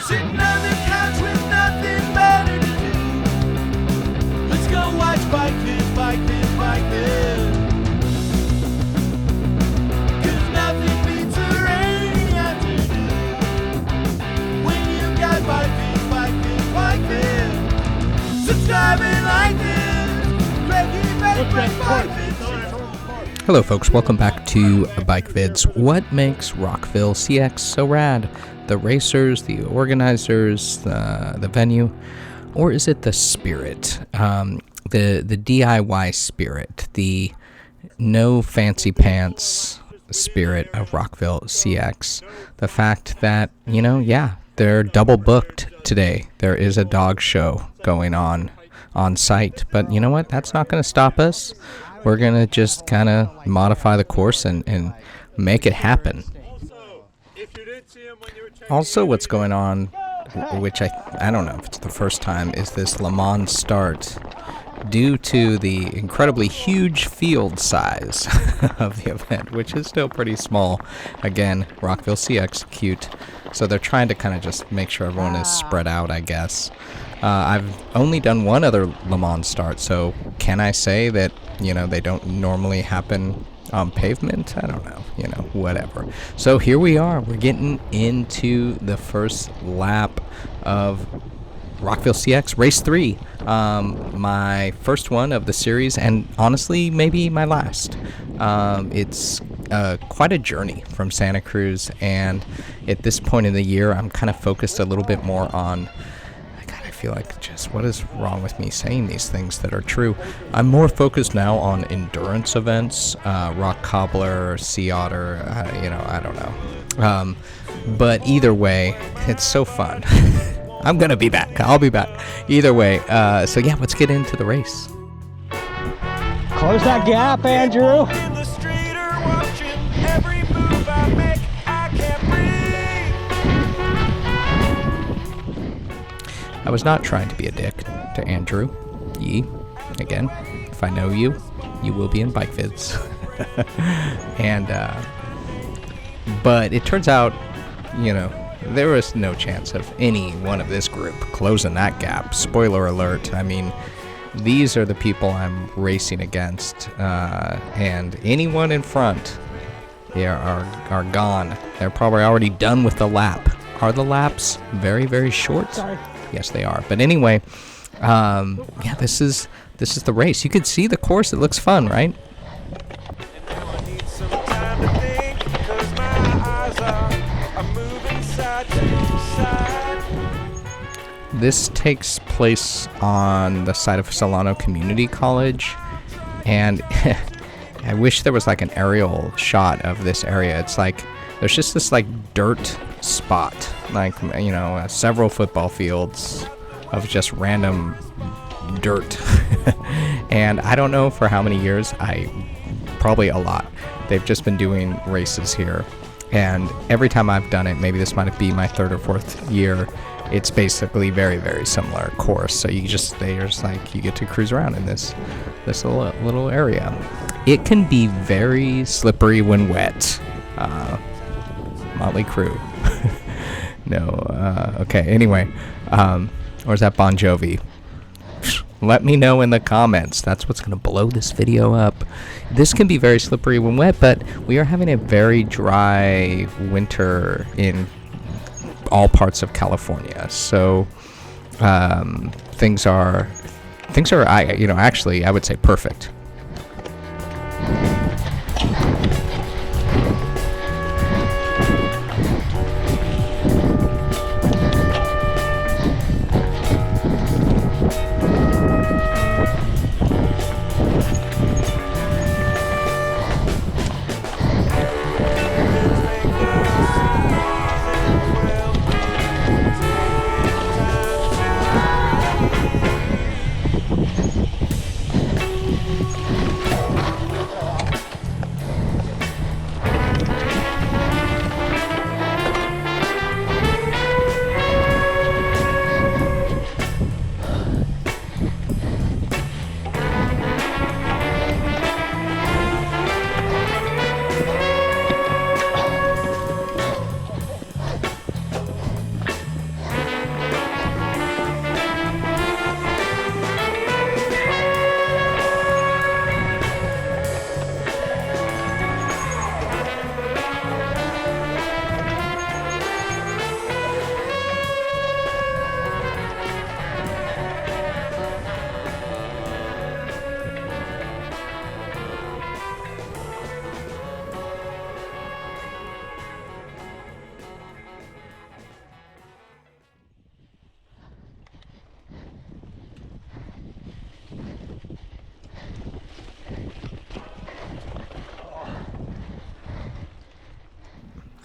Sitting on the couch with nothing better to do. Let's go watch Bike Vids, Bike Vids, Bike Vids. 'Cause nothing beats a rainy afternoon. When you got Bike Vids, Bike Vids, Bike Vids. Subscribe and like this. Bike Vids. Hello folks, welcome back to Bike Vids. What makes Rockville CX so rad? The racers, the organizers, the venue, or is it the spirit? The DIY spirit, the no fancy pants spirit of Rockville CX. The fact that, they're double booked today. There is a dog show going on site, but you know what? That's not going to stop us. We're going to just kind of modify the course and make it happen. Also, what's going on, which I don't know if it's the first time, is this Le Mans start. Due to the incredibly huge field size of the event, which is still pretty small. Again, Rockville CX, cute. So they're trying to kind of just make sure everyone is spread out, I guess. I've only done one other Le Mans start, so can I say that, they don't normally happen on pavement? I don't know, whatever. So here we are. We're getting into the first lap of Rockville CX Race 3. My first one of the series, and honestly, maybe my last. It's quite a journey from Santa Cruz, and at this point in the year, I'm kind of focused a little bit more on... I feel like just what is wrong with me saying these things that are true. I'm more focused now on endurance events, rock cobbler, sea otter, I don't know. But either way, it's so fun. I'm gonna be back. I'll be back. Either way, so yeah, let's get into the race. Close that gap, Andrew. I was not trying to be a dick to Andrew. Again, if I know you, you will be in Bike Vids. And, but it turns out, there was no chance of any one of this group closing that gap. Spoiler alert. I mean, these are the people I'm racing against, and anyone in front are gone. They're probably already done with the lap. Are the laps very, very short? Sorry. Yes, they are. But anyway, this is the race. You can see the course. It looks fun, right? This takes place on the side of Solona Community College, and I wish there was like an aerial shot of this area. It's like there's just this like dirt spot, like several football fields of just random dirt. And I don't know for how many years, probably a lot. They've just been doing races here, and every time I've done it, maybe this might be my third or fourth year, it's basically very, very similar course. So you get to cruise around in this little area. It can be very slippery when wet. Motley Crue. No, okay, anyway, or is that Bon Jovi? Let me know in the comments. That's what's going to blow this video up. This can be very slippery when wet, but we are having a very dry winter in all parts of California. So things are actually, I would say perfect.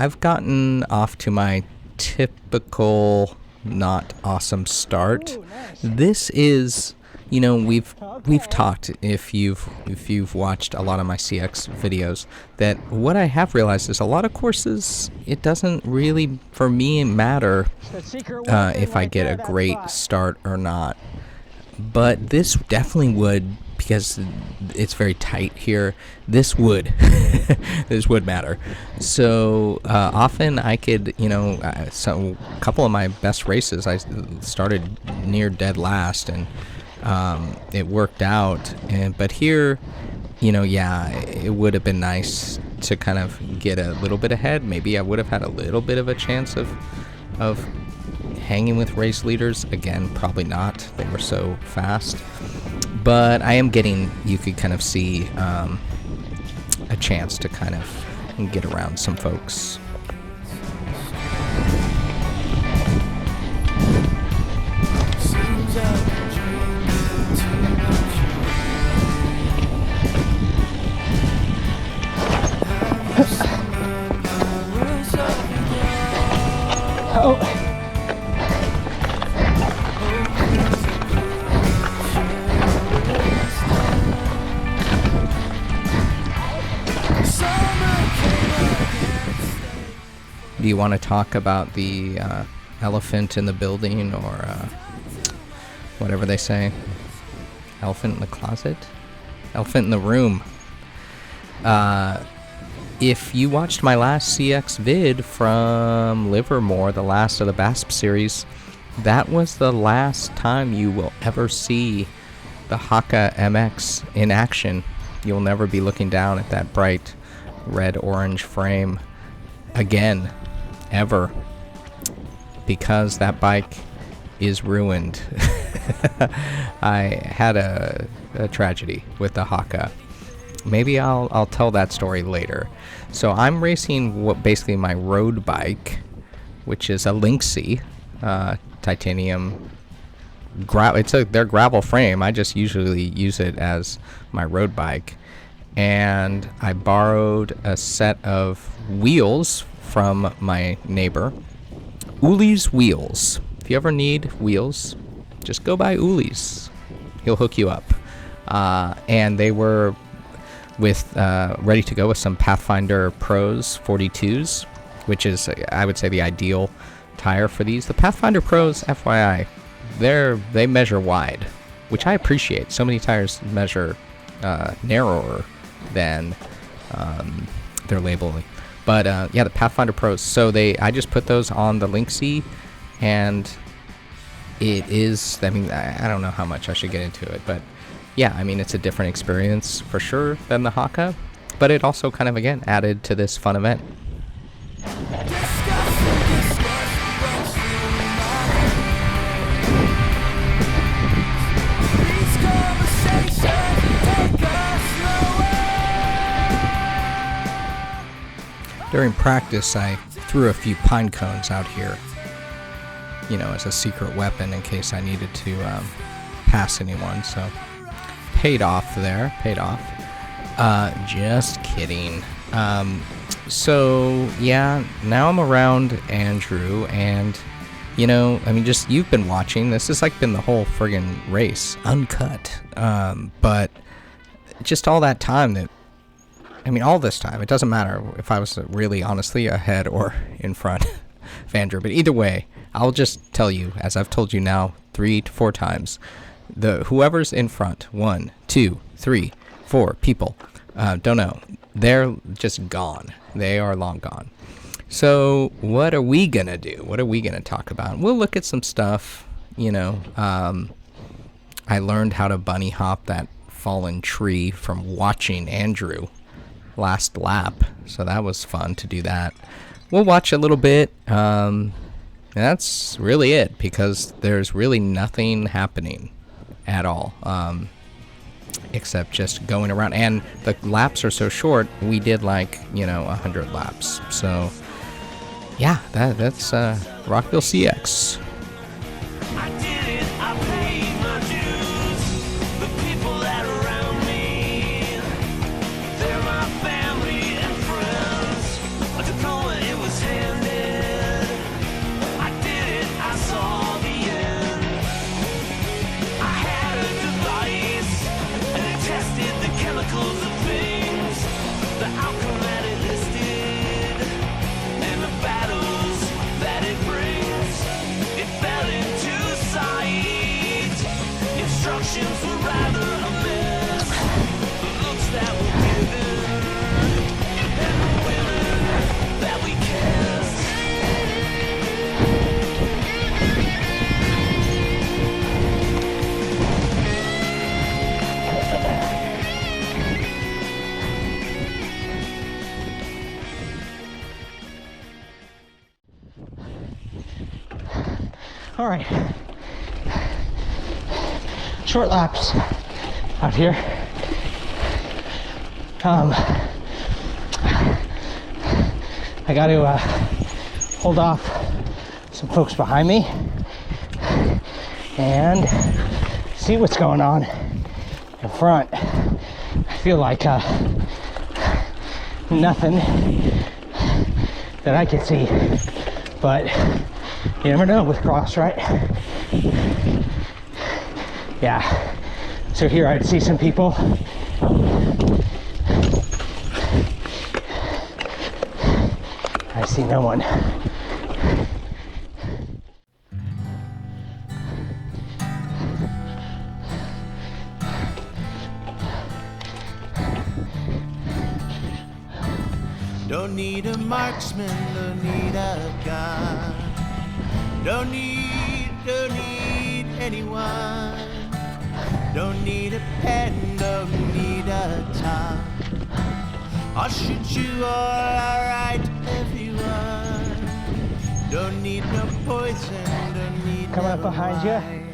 I've gotten off to my typical not awesome start. Ooh, nice. This is, we've talked, if you've watched a lot of my CX videos, that what I have realized is a lot of courses, it doesn't really for me matter The secret weapon if I right get there, a that great spot. start or not. But this definitely would, because it's very tight here, this would matter. So often I could, so a couple of my best races I started near dead last, and it worked out. But here, it would have been nice to kind of get a little bit ahead. Maybe I would have had a little bit of a chance of hanging with race leaders. Again, probably not. They were so fast. But I am getting, you could kind of see a chance to kind of get around some folks. Seems I've dreamed too much. Oh, Do you want to talk about the elephant in the building, or whatever they say? Elephant in the closet? Elephant in the room. If you watched my last CX vid from Livermore, the last of the BASP series, that was the last time you will ever see the Haka MX in action. You'll never be looking down at that bright red-orange frame again, ever, because that bike is ruined. I had a tragedy with the Haka. Maybe I'll tell that story later. So I'm racing basically my road bike, which is a Lynxie titanium. It's their gravel frame. I just usually use it as my road bike, and I borrowed a set of wheels from my neighbor. Uli's Wheels. If you ever need wheels, just go by Uli's. He'll hook you up. And they were ready to go with some Pathfinder Pros 42s, which is, I would say, the ideal tire for these. The Pathfinder Pros, FYI, they measure wide, which I appreciate. So many tires measure narrower than their labeling. But yeah, the Pathfinder Pros. So I just put those on the Lynxie, and it is, I mean, I don't know how much I should get into it, but yeah, I mean, it's a different experience for sure than the Haka, but it also kind of, again, added to this fun event. During practice, I threw a few pine cones out here, as a secret weapon in case I needed to pass anyone, so paid off there, just kidding. So, yeah, now I'm around Andrew, and, I mean, just, you've been watching, this has, been the whole friggin' race, uncut, but just all that time all this time, it doesn't matter if I was really honestly ahead or in front of Andrew, but either way, I'll just tell you, as I've told you now 3 to 4 times, whoever's in front, 1, 2, 3, 4 people, don't know, they're just gone. They are long gone. So what are we gonna do? What are we gonna talk about? We'll look at some stuff. I learned how to bunny hop that fallen tree from watching Andrew last lap, so that was fun to do that. We'll watch a little bit, and that's really it, because there's really nothing happening at all, except just going around, and the laps are so short. We did 100 laps, so yeah, that's Rockville CX. I did it, I paid my dues. The people that are around me, they're my family and friends. A diploma, it was All right. Short laps out here. I got to hold off some folks behind me and see what's going on in front. I feel like nothing that I can see, but you never know with cross, right? Yeah, so here I'd see some people. I see no one. Don't need a marksman, don't need a gun. Don't need anyone. Don't need a pen, don't need a tongue. I'll shoot you all, alright, everyone. Don't need no poison, don't need Coming no up behind you. wine.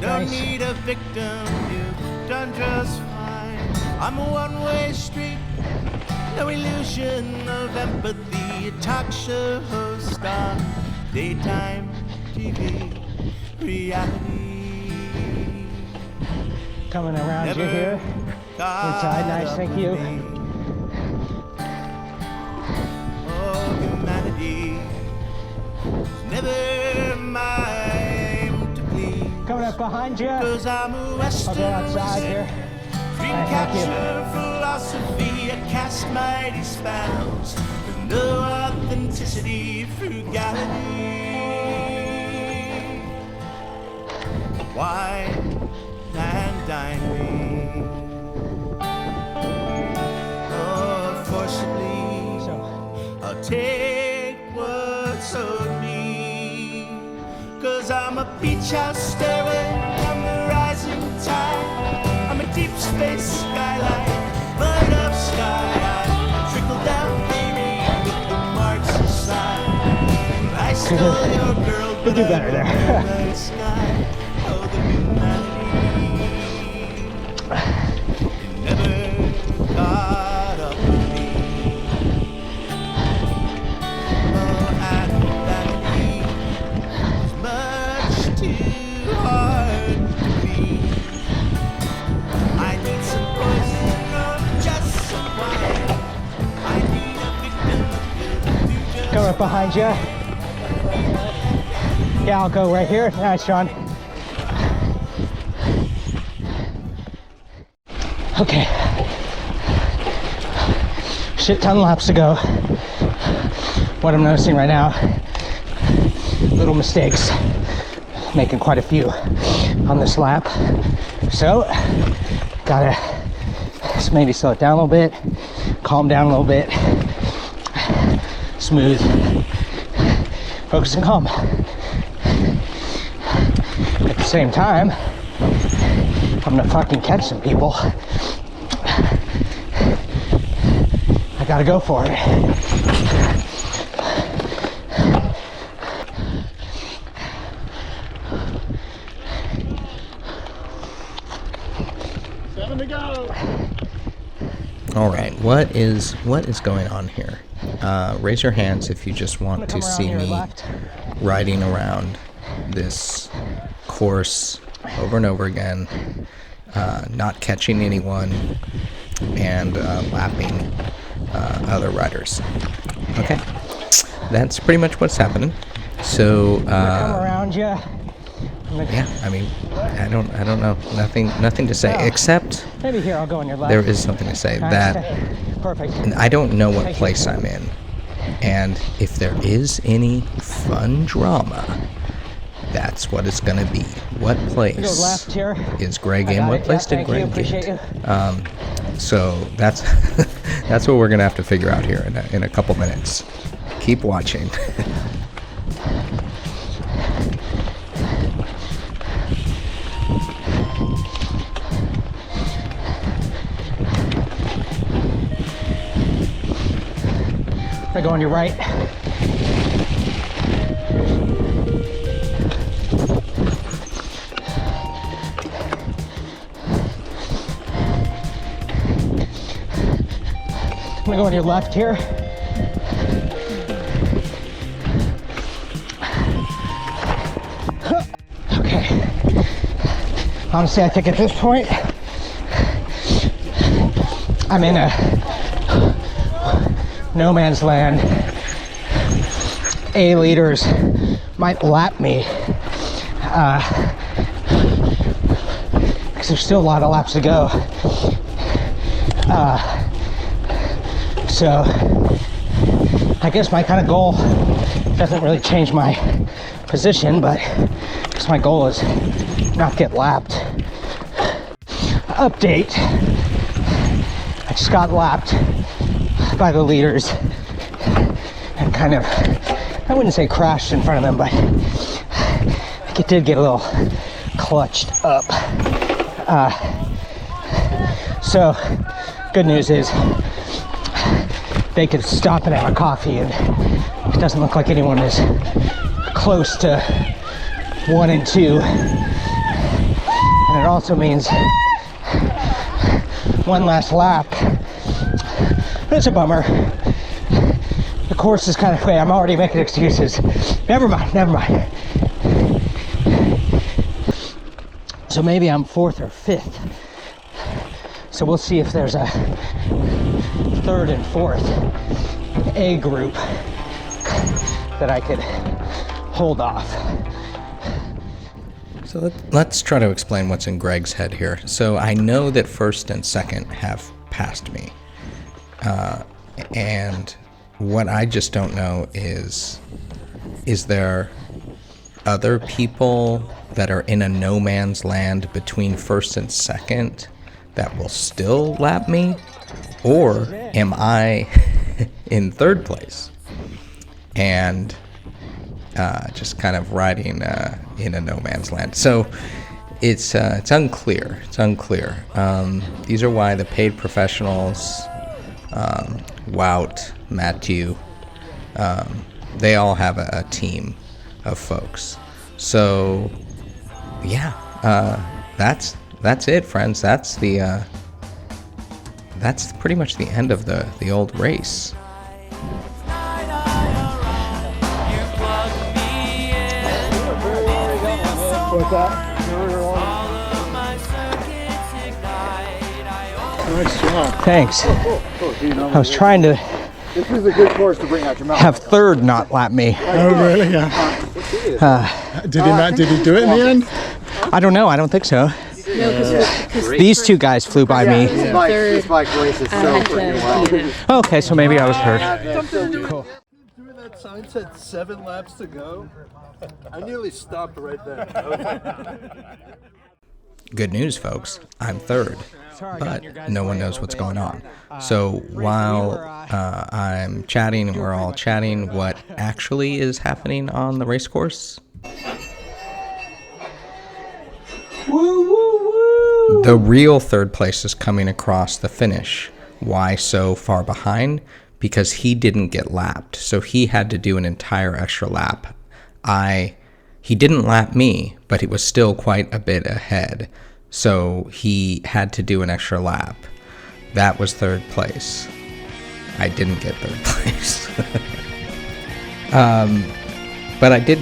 Don't Nice. need a victim, you've done just fine. I'm a one-way street, no illusion of empathy. A talk show host on daytime TV, reality. Coming around you here. Inside, nice, thank you. Oh, humanity is never mine to bleed. Coming up behind you. Cause I'm a I'll Western go outside here. dream Alright, thank you. catcher philosophy. I cast mighty spells with no authenticity, frugality. Wine and dine me. Oh, forcibly. So, I'll take what's owed me. Cause I'm a beach house stairway on the rising tide. I'm a deep space skyline, light up sky. I trickle down, baby, with the marks inside. I stole your girl, you do better there. the sky. Oh, the humanity. It never caught up with me. Oh, and vanity is much too hard to beat. I need some poison or just some wine. I need a victim to just coming up behind you. Yeah, I'll go right here. Nice, Sean. Okay. Shit ton laps to go. What I'm noticing right now, little mistakes. Making quite a few on this lap. So, gotta just maybe slow it down a little bit, calm down a little bit, smooth, focus and calm. At the same time, I'm gonna fucking catch some people. I gotta go for it. All right, what is going on here? Raise your hands if you just want to see me riding around this course over and over again, not catching anyone, and lapping other riders. Okay, that's pretty much what's happening. So Come around you. yeah, I mean, I don't know, nothing to say, Oh. except Maybe here I'll go on your left. there is something to say Nice, that perfect. I don't know what Thank you. place I'm in, and if there is any fun drama, that's what it's gonna be. What We go place left here. is Greg I in? got What it. place Yeah, did thank you. Greg Appreciate get? you. So that's that's what we're gonna have to figure out here in a couple minutes. Keep watching. I go on your right. gonna go on your left here. Okay. Honestly, I think at this point, I'm in a no man's land. A leaders might lap me. Because there's still a lot of laps to go. So I guess my kind of goal doesn't really change my position, but I guess my goal is not get lapped. Update. I just got lapped by the leaders and kind of, I wouldn't say crashed in front of them, but I think it did get a little clutched up. So good news is they could stop and have a coffee, and it doesn't look like anyone is close to 1 and 2. And it also means one last lap. It's a bummer. The course is kind of, wait, I'm already making excuses. Never mind. So maybe I'm 4th or 5th. So we'll see if there's a 3rd and 4th A group that I could hold off. So let's try to explain what's in Greg's head here. So I know that 1st and 2nd have passed me. And what I just don't know is there other people that are in a no man's land between 1st and 2nd that will still lap me? Or am I in 3rd place and just kind of riding in a no man's land? So it's unclear. These are why the paid professionals, Wout, Matthew, they all have a team of folks. So yeah, that's it, friends. That's pretty much the end of the old race. What's that? Nice job. Thanks. I was trying to This is a good course to bring out your mountain. have 3rd not lap me. Oh, really? Yeah. Did he not? Did he do it in the end? I don't know. I don't think so. No, because These two guys flew by me. This bike race is so freaking well. Okay, so maybe I was hurt. Cool. Remember that sign said 7 laps to go? I nearly stopped right there. Good news, folks. I'm 3rd, but no one knows what's going on. So while I'm chatting and we're all chatting, what actually is happening on the race course? The real 3rd place is coming across the finish. Why so far behind? Because he didn't get lapped, so he had to do an entire extra lap. He didn't lap me, but he was still quite a bit ahead, so he had to do an extra lap. That was 3rd place. I didn't get 3rd place. But I did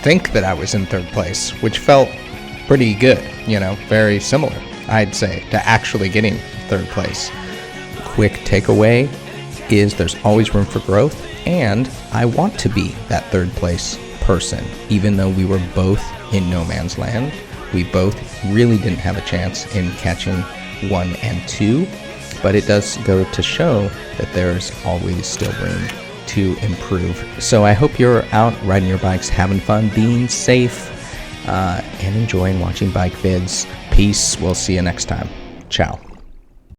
think that I was in 3rd place, which felt pretty good, very similar, I'd say, to actually getting 3rd place. Quick takeaway is there's always room for growth, and I want to be that 3rd place person. Even though we were both in no man's land, we both really didn't have a chance in catching 1 and 2, but it does go to show that there's always still room to improve. So I hope you're out riding your bikes, having fun, being safe, and enjoying watching bike vids. Peace. We'll see you next time. Ciao.